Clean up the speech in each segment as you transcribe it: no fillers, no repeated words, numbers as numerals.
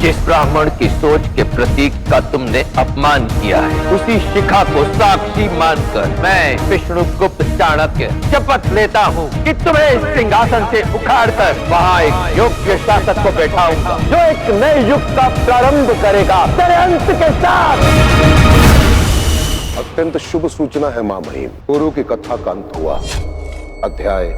जिस ब्राह्मण की सोच के प्रतीक का तुमने अपमान किया है, उसी शिखा को साक्षी मानकर मैं विष्णुगुप्त चाणक्य शपथ लेता हूँ कि तुम्हें इस सिंहासन से उखाड़कर वहाँ एक योग्य शासक को बैठाऊंगा, जो एक नए युग का प्रारंभ करेगा तेरे अंत के साथ। अत्यंत शुभ सूचना है मां महिम। पुरु की कथा का अंत हुआ, अध्याय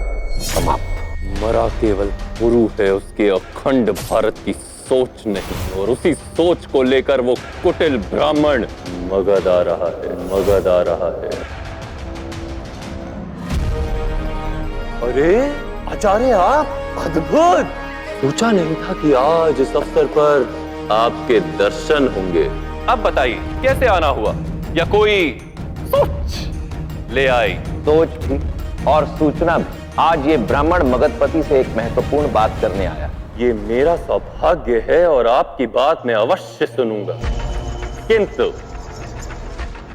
समाप्त। मरा केवल पुरु है, उसके अखंड भारत की सोच नहीं, और उसी सोच को लेकर वो कुटिल ब्राह्मण मगध आ रहा है, मगध आ रहा है। अरे आचार्य, आप अद्भुत! सोचा नहीं था कि आज इस अवसर पर आपके दर्शन होंगे। अब बताइए कैसे आना हुआ, या कोई सोच ले आई? सोच भी और सूचना भी। आज ये ब्राह्मण मगधपति से एक महत्वपूर्ण बात करने आया। ये मेरा सौभाग्य है और आपकी बात मैं अवश्य सुनूंगा, किंतु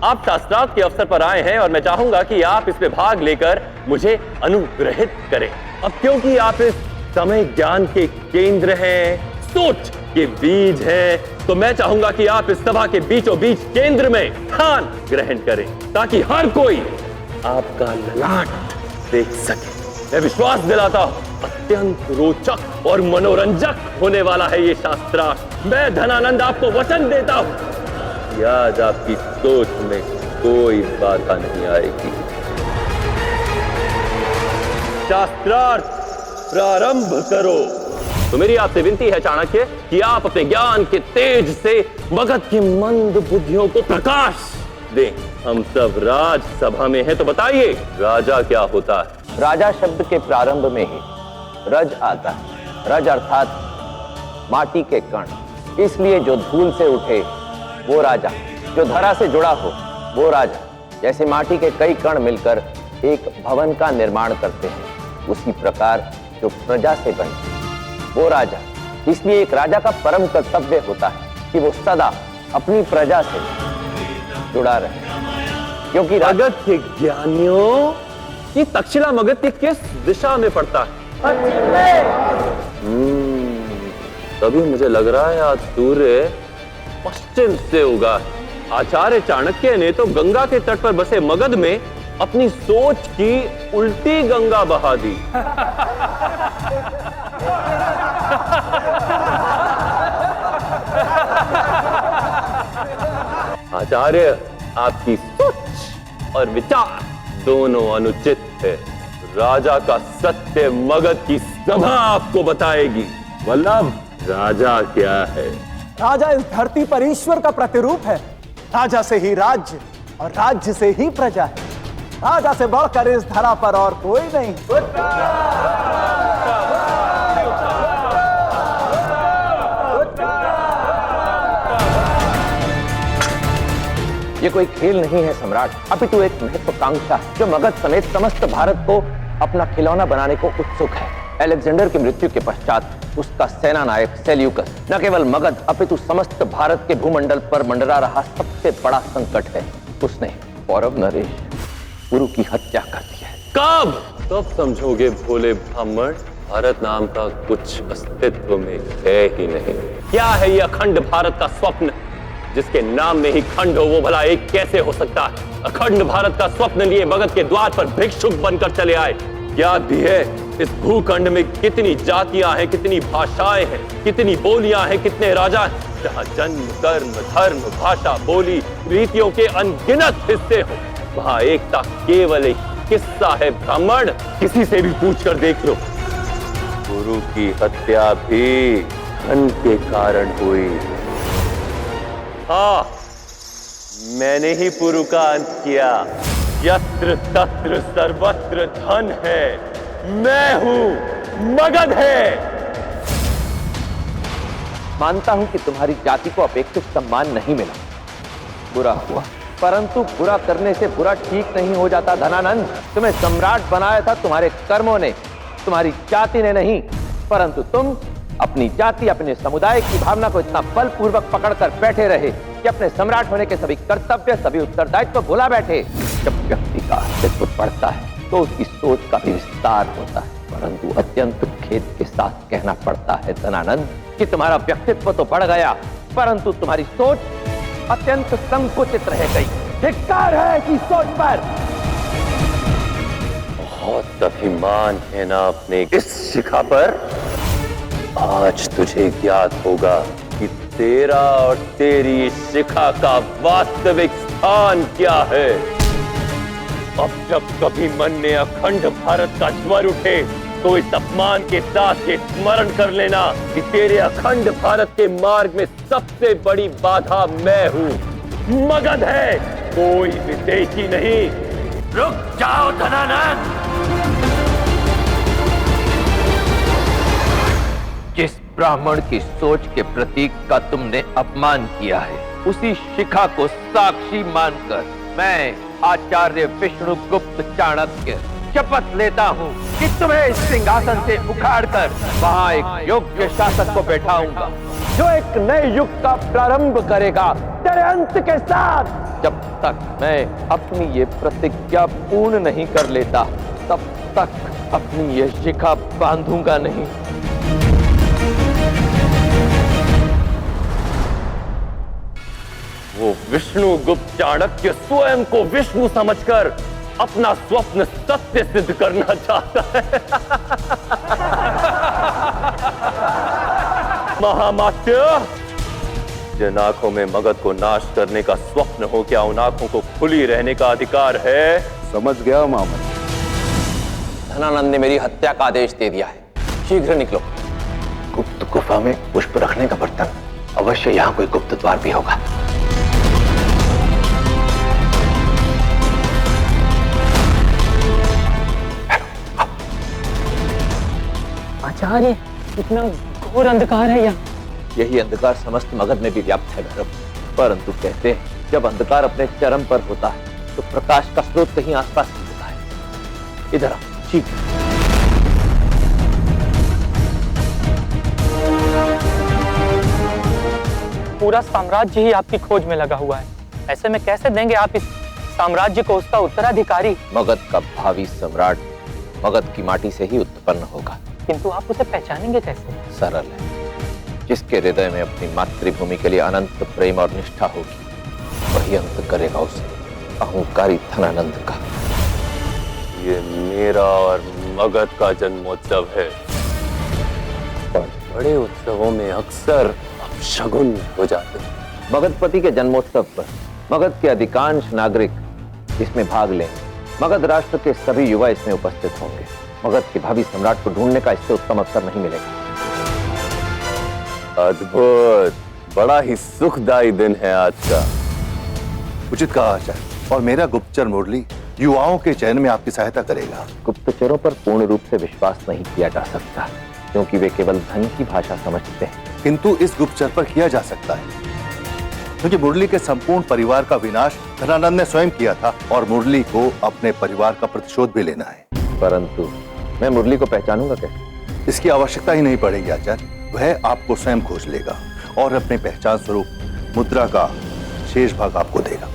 आप शास्त्रार्थ के अवसर पर आए हैं और मैं चाहूंगा कि आप इसमें भाग लेकर मुझे अनुग्रहित करें। अब क्योंकि आप इस समय ज्ञान के केंद्र हैं, सोच के बीज हैं, तो मैं चाहूंगा कि आप इस सभा के बीचों बीच केंद्र में स्थान ग्रहण करें, ताकि हर कोई आपका ललाट देख सके। मैं विश्वास दिलाता हूं, अत्यंत रोचक और मनोरंजक होने वाला है ये शास्त्रार्थ। मैं धनानंद आपको वचन देता हूं, याद आपकी सोच में कोई बाधा नहीं आएगी। शास्त्रार्थ प्रारंभ करो। तो मेरी आपसे विनती है चाणक्य कि आप अपने ज्ञान के तेज से मगध की मंद बुद्धियों को प्रकाश दें। हम सब राज सभा में हैं, तो बताइए राजा क्या होता है? राजा शब्द के प्रारंभ में ही रज आता है। रज अर्थात माटी के कण, इसलिए जो धूल से उठे वो राजा, जो धरा से जुड़ा हो वो राजा। जैसे माटी के कई कण मिलकर एक भवन का निर्माण करते हैं, उसी प्रकार जो प्रजा से बने वो राजा। इसलिए एक राजा का परम कर्तव्य होता है कि वो सदा अपनी प्रजा से जुड़ा रहे, क्योंकि मगध के ज्ञानियों की तक्षशिला मगध की किस दिशा में पड़ता है? तभी मुझे लग रहा है आज सूर्य पश्चिम से उगा है। आचार्य चाणक्य ने तो गंगा के तट पर बसे मगध में अपनी सोच की उल्टी गंगा बहा दी। आचार्य, आपकी सोच और विचार दोनों अनुचित है। राजा का सत्य मगध की सभा आपको बताएगी। वल्लभ, राजा क्या है? राजा इस धरती पर ईश्वर का प्रतिरूप है। राजा से ही राज्य और राज्य से ही प्रजा है। राजा से बढ़कर इस धरा पर और कोई नहीं। ये कोई खेल नहीं है सम्राट, अपितु एक महत्वाकांक्षा जो मगध समेत समस्त भारत को अपना खिलौना बनाने को उत्सुक है। अलेक्जेंडर की मृत्यु के पश्चात उसका सेना नायक सेल्यूकस न केवल मगध अपितु समस्त भारत के भूमंडल पर मंडरा रहा सबसे बड़ा संकट है। उसने पौरव नरेश पुरु की हत्या कर दी है। कब समझोगे भोले ब्राह्मण, भारत नाम का कुछ अस्तित्व में है ही नहीं। क्या है ये अखंड भारत का स्वप्न जिसके नाम में ही खंड हो, वो भला एक कैसे हो सकता है? अखंड भारत का स्वप्न लिए मगध के द्वार पर भिक्षुक बनकर चले आए। याद भी है इस भूखंड में कितनी जातियां हैं, कितनी भाषाएं हैं, कितनी बोलियां हैं, कितने राजा हैं। जहां जन्म, कर्म, धर्म, भाषा, बोली, रीतियों के अनगिनत हिस्से हो, वहां एकता केवल एक किस्सा है ब्राह्मण। किसी से भी पूछ कर देख लो। गुरु की हत्या भी धन के कारण हुई। हाँ, मैंने ही पुरु का अंत किया। यत्र तत्र सर्वत्र धन है, मैं हूं, मगध है। मानता हूं कि तुम्हारी जाति को अपेक्षित सम्मान नहीं मिला, बुरा हुआ, परंतु बुरा करने से बुरा ठीक नहीं हो जाता धनानंद। तुम्हें सम्राट बनाया था तुम्हारे कर्मों ने, तुम्हारी जाति ने नहीं, परंतु तुम अपनी जाति, अपने समुदाय की भावना को इतना बलपूर्वक पकड़कर बैठे रहे कि अपने सम्राट होने के सभी कर्तव्य, सभी उत्तरदायित्व भुला बैठे। जब व्यक्ति का अस्तित्व बढ़ता है तो उसकी सोच का भी विस्तार होता है, परंतु अत्यंत खेद के साथ कहना पड़ता है धनानंद, कि तुम्हारा व्यक्तित्व तो बढ़ गया, परंतु तुम्हारी सोच अत्यंत संकुचित रह गई। धिक्कार है कि सोच पर। बहुत अभिमान है ना अपने इस शिखा पर। आज तुझे ज्ञात होगा कि तेरा और तेरी इस शिखा का वास्तविक स्थान क्या है। अब जब कभी मन में अखंड भारत का ज्वर उठे तो इस अपमान के साथ ये स्मरण कर लेना कि तेरे अखंड भारत के मार्ग में सबसे बड़ी बाधा मैं हूं। मगध है, कोई विदेशी नहीं। रुक जाओ धनानंद। जिस ब्राह्मण की सोच के प्रतीक का तुमने अपमान किया है, उसी शिखा को साक्षी मानकर मैं आचार्य विष्णुगुप्त चाणक्य शपथ लेता हूँ कि तुम्हें इस सिंहासन से उखाड़कर वहाँ एक योग्य शासक को बैठाऊंगा, जो एक नए युग का प्रारंभ करेगा तेरे अंत के साथ। जब तक मैं अपनी ये प्रतिज्ञा पूर्ण नहीं कर लेता, तब तक अपनी ये शिखा बांधूंगा नहीं। वो विष्णुगुप्त चाणक्य स्वयं को विष्णु समझकर अपना स्वप्न सत्य सिद्ध करना चाहता है। महामात्य, जिन आंखों में मगध को नाश करने का स्वप्न हो, क्या उन आंखों को खुली रहने का अधिकार है? समझ गया मामन। धनानंद ने मेरी हत्या का आदेश दे दिया है, शीघ्र निकलो। गुप्त गुफा में पुष्प रखने का बर्तन, अवश्य यहाँ कोई गुप्त द्वार भी होगा। आचार्य, इतना घोर अंधकार है यहाँ। यही अंधकार समस्त मगध में भी व्याप्त है भैरव। परंतु कहते हैं, जब अंधकार अपने चरम पर होता है तो प्रकाश का स्रोत कहीं आसपास ही होता है। इधर आओ, शीघ्र। पूरा साम्राज्य ही आपकी खोज में लगा हुआ है, ऐसे में कैसे देंगे आप इस साम्राज्य को उसका उत्तराधिकारी? मगध का भावी सम्राट मगध की माटी से ही उत्पन्न होगा। किंतु आप उसे पहचानेंगे कैसे? सरल है, जिसके हृदय में अपनी मातृभूमि के लिए अनंत प्रेम और निष्ठा होगी, वही अंत करेगा उसे अहंकारी धनानंद का। ये मेरा और मगध का जन्मोत्सव है, और बड़े उत्सवों में अक्सर अपशगुन हो जाते हैं। मगधपति के जन्मोत्सव पर मगध के अधिकांश नागरिक इसमें भाग लेंगे। मगध राष्ट्र के सभी युवा इसमें उपस्थित होंगे। मगध के भावी सम्राट को ढूंढने का इससे उत्तम अवसर नहीं मिलेगा। अद्भुत, बड़ा ही सुखदायी दिन है आज का। उचित कहा आचार्य, और मेरा गुप्तचर मुरली युवाओं के चयन में आपकी सहायता करेगा। गुप्तचरों पर पूर्ण रूप से विश्वास नहीं किया जा सकता, क्योंकि वे केवल धन की भाषा समझते हैं। किंतु इस गुप्तचर पर किया जा सकता है, क्योंकि मुरली के संपूर्ण परिवार का विनाश धनानंद ने स्वयं किया था, और मुरली को अपने परिवार का प्रतिशोध भी लेना है। परंतु मैं मुरली को पहचानूंगा कैसे? इसकी आवश्यकता ही नहीं पड़ेगी आचार्य, वह आपको स्वयं खोज लेगा और अपने पहचान स्वरूप मुद्रा का शेष भाग आपको देगा।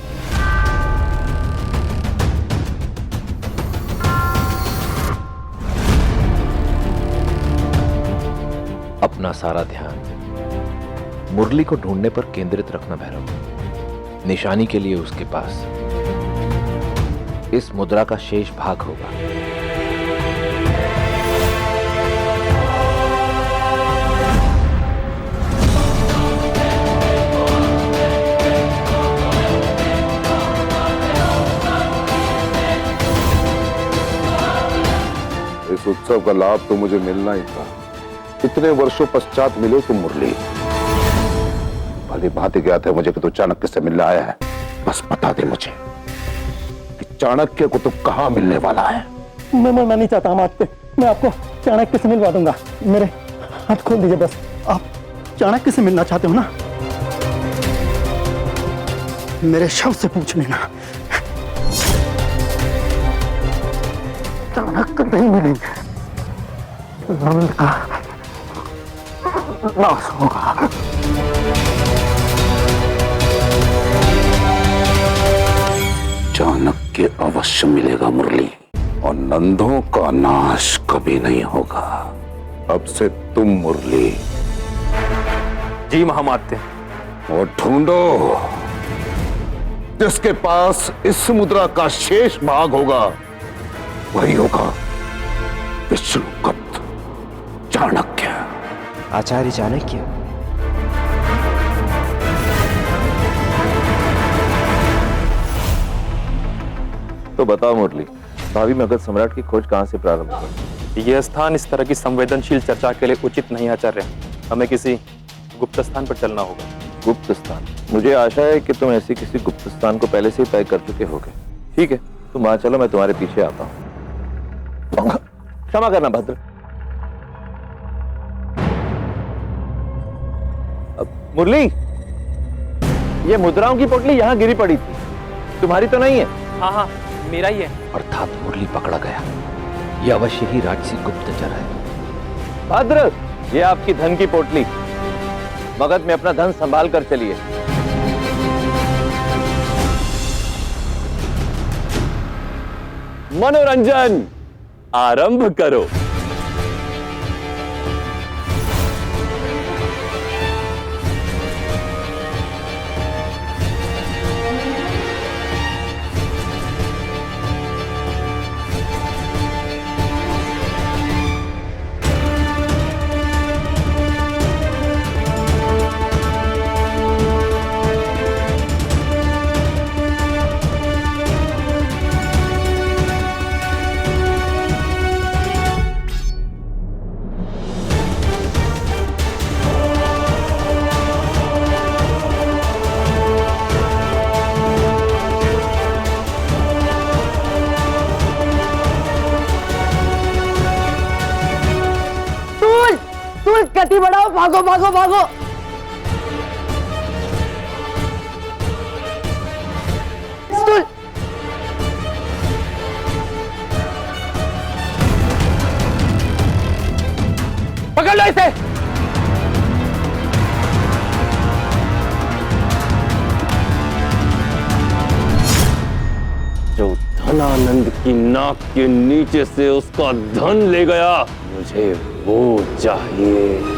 अपना सारा ध्यान मुरली को ढूंढने पर केंद्रित रखना भैरव। निशानी के लिए उसके पास इस मुद्रा का शेष भाग होगा। इस उत्सव का लाभ तो मुझे मिलना ही था। इतने वर्षों पश्चात मिले तुम मुरली। भली भांति ज्ञात है मुझे कि तू चाणक्य से मिलने आया है। बस बता दे मुझे कि चाणक्य को तू कहाँ मिलने वाला है। मैं नहीं चाहता मारते, मैं आपको चाणक्य से मिलवा दूंगा। मेरे हाथ खोल दीजिए बस। आप चाणक्य से मिलना चाहते हो ना? मेरे शव से पूछ लेना। चाणक्य नहीं मिलेंगे, नंद का नाश होगा। चाणक्य अवश्य मिलेगा मुरली, और नंदों का नाश कभी नहीं होगा। अब से तुम मुरली जी महामात्य। और ढूंढो, जिसके पास इस मुद्रा का शेष भाग होगा वही होगा विष्णुगुप्त चाणक्य। आचार्य चाणक्य? तो बताओ मुरली, भावी मगध सम्राट की खोज कहां से प्रारंभ हो? यह स्थान इस तरह की संवेदनशील चर्चा के लिए उचित नहीं आचार्य। हमें किसी गुप्त स्थान पर चलना होगा। गुप्त स्थान? मुझे आशा है कि तुम ऐसी किसी गुप्त स्थान को पहले से ही तय कर चुके होगे। ठीक है, तुम वहां चलो, मैं तुम्हारे पीछे आता हूं। क्षमा करना भद्र। मुरली, ये मुद्राओं की पोटली यहां गिरी पड़ी थी, तुम्हारी तो नहीं है? हाँ हाँ, मेरा ही है। अर्थात मुरली पकड़ा गया, यह अवश्य ही राजसी गुप्तचर है। भद्र, ये आपकी धन की पोटली, मगध में अपना धन संभाल कर चलिए। मनोरंजन आरंभ करो। गति बढ़ाओ, भागो भागो भागो। स्टूल। पकड़ लो इसे। जो धनानंद की नाक के नीचे से उसका धन ले गया, मुझे वो चाहिए।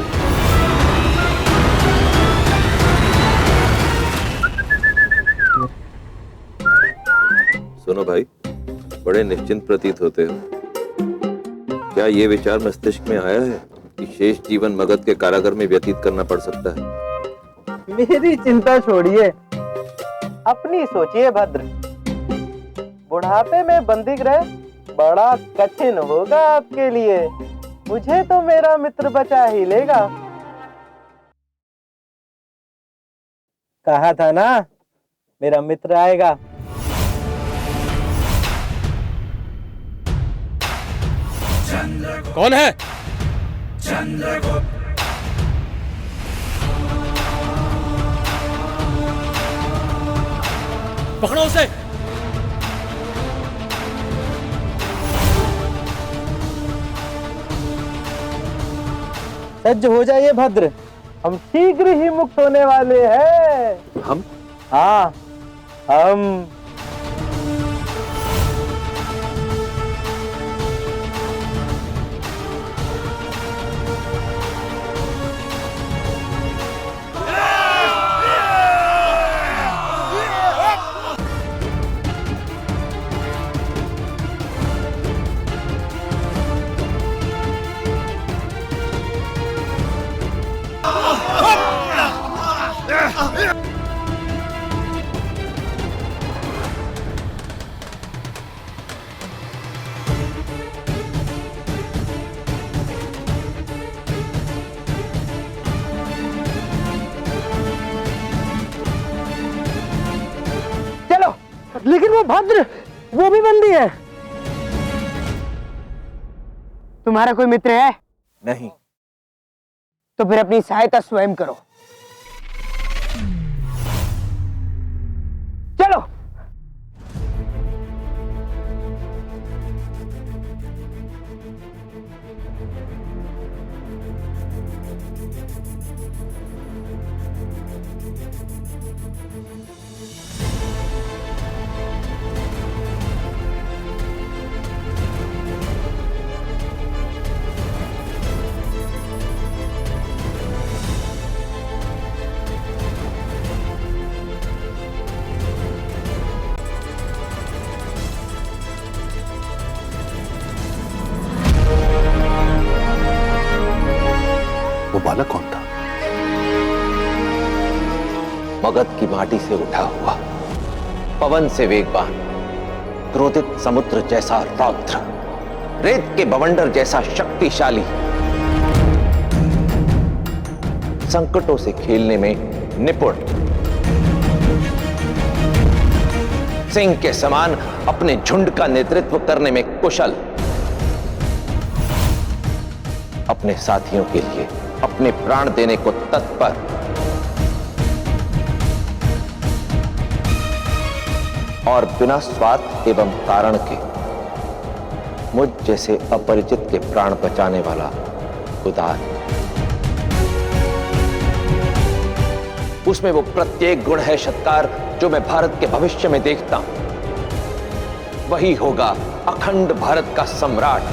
सुनो भाई, बड़े निश्चिंत प्रतीत होते हो। क्या ये विचार मस्तिष्क में आया है कि शेष जीवन मगध के कारागार में व्यतीत करना पड़ सकता है? मेरी चिंता छोड़िए, अपनी सोचिए भद्र। बुढ़ापे में बंदी गृह बड़ा कठिन होगा आपके लिए। मुझे तो मेरा मित्र बचा ही लेगा। कहा था ना, मेरा मित्र आएगा। कौन है? पकड़ो उसे। सज्ज हो जाइए भद्र, हम शीघ्र ही मुक्त होने वाले हैं। हम? हाँ, हम। लेकिन वो भद्र, वो भी बंदी है। तुम्हारा कोई मित्र है? नहीं। तो फिर अपनी सहायता स्वयं करो। चलो। मगध की माटी से उठा हुआ, पवन से वेगवान, क्रोधित समुद्र जैसा रौद्र, रेत के बवंडर जैसा शक्तिशाली, संकटों से खेलने में निपुण, सिंह के समान अपने झुंड का नेतृत्व करने में कुशल, अपने साथियों के लिए अपने प्राण देने को तत्पर, और बिना स्वार्थ एवं कारण के मुझ जैसे अपरिचित के प्राण बचाने वाला उदार। उसमें वो प्रत्येक गुण है सत्कार जो मैं भारत के भविष्य में देखता हूं। वही होगा अखंड भारत का सम्राट।